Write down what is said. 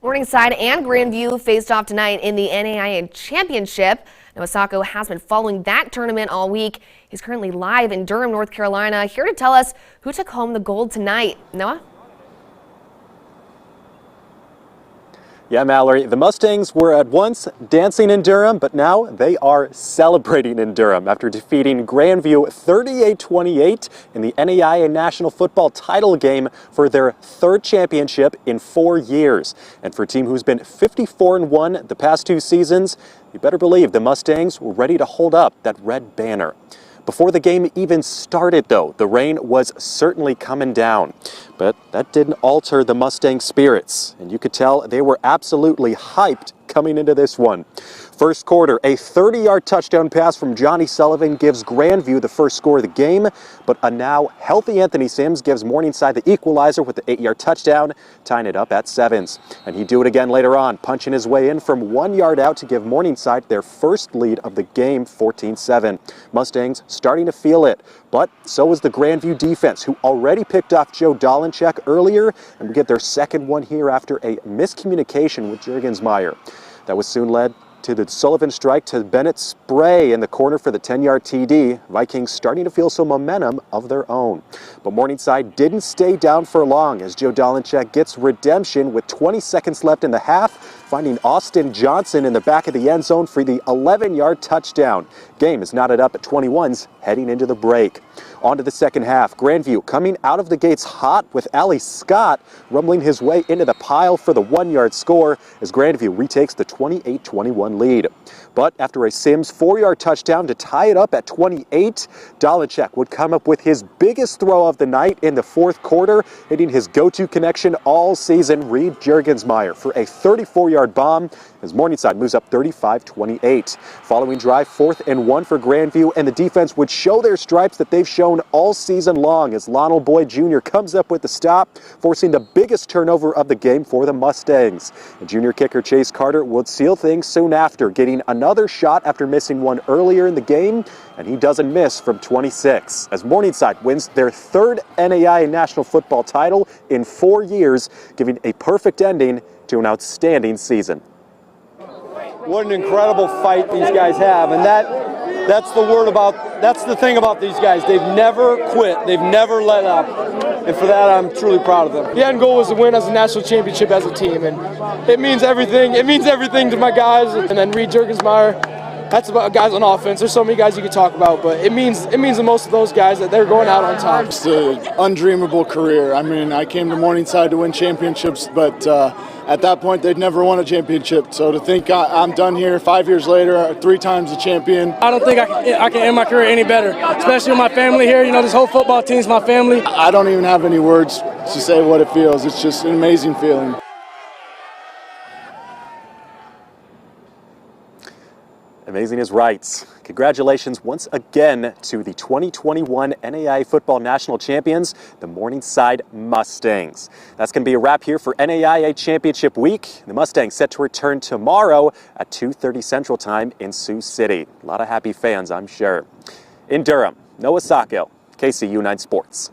Morningside and Grandview faced off tonight in the NAIA Championship. Noah Sacco has been following that tournament all week. He's currently live in Durham, North Carolina, here to tell us who took home the gold tonight. Noah? Yeah, Mallory, the Mustangs were at once dancing in Durham, but now they are celebrating in Durham after defeating Grandview 38-28 in the NAIA National Football title game for their third championship in 4 years. And for a team who's been 54-1 the past 2 seasons, you better believe the Mustangs were ready to hold up that red banner. Before the game even started, though, the rain was certainly coming down. But that didn't alter the Mustang spirits, and you could tell they were absolutely hyped coming into this one. First quarter, a 30-yard touchdown pass from Johnny Sullivan gives Grandview the first score of the game, but a now healthy Anthony Sims gives Morningside the equalizer with the 8-yard touchdown, tying it up at 7s. And he'd do it again later on, punching his way in from 1 yard out to give Morningside their first lead of the game, 14-7. Mustangs starting to feel it, but so was the Grandview defense, who already picked off Joe Dolencheck earlier, and would get their second one here after a miscommunication with Juergensmeyer. That was soon led to the Sullivan strike to Bennett Spray in the corner for the 10-yard TD. Vikings starting to feel some momentum of their own. But Morningside didn't stay down for long as Joe Dolencheck gets redemption with 20 seconds left in the half, finding Austin Johnson in the back of the end zone for the 11-yard touchdown. Game is knotted up at 21s heading into the break. On to the second half. Grandview coming out of the gates hot with Ali Scott rumbling his way into the pile for the 1-yard score as Grandview retakes the 28-21 lead. But after a Sims 4-yard touchdown to tie it up at 28, Dolencheck would come up with his biggest throw of the night in the fourth quarter, hitting his go-to connection all season, Reed Juergensmeyer, for a 34-yard bomb as Morningside moves up 35-28. Following drive, 4th and 1 for Grandview, and the defense would show their stripes that they've shown all season long as Lionel Boyd Jr. comes up with the stop, forcing the biggest turnover of the game for the Mustangs. And junior kicker Chase Carter would seal things soon after, getting another shot after missing one earlier in the game, and he doesn't miss from 26 as Morningside wins their third NAIA National Football title in 4 years, giving a perfect ending to an outstanding season. What an incredible fight these guys have, and that's the thing about these guys. They've never quit. They've never let up, and for that I'm truly proud of them. The end goal was to win as a national championship as a team, and it means everything. It means everything to my guys. And then Reed Juergensmeyer, that's about guys on offense. There's so many guys you could talk about, but it means the most of those guys that they're going out on top. It's an undreamable career. I mean, I came to Morningside to win championships, but at that point, they'd never won a championship. So to think I'm done here 5 years later, 3 times a champion. I don't think I can end my career any better, especially with my family here. You know, this whole football team's my family. I don't even have any words to say what it feels. It's just an amazing feeling. Amazing is right. Congratulations once again to the 2021 NAIA Football National Champions, the Morningside Mustangs. That's going to be a wrap here for NAIA Championship Week. The Mustangs set to return tomorrow at 2:30 Central Time in Sioux City. A lot of happy fans, I'm sure. In Durham, Noah Sacco, KCAU 9 Sports.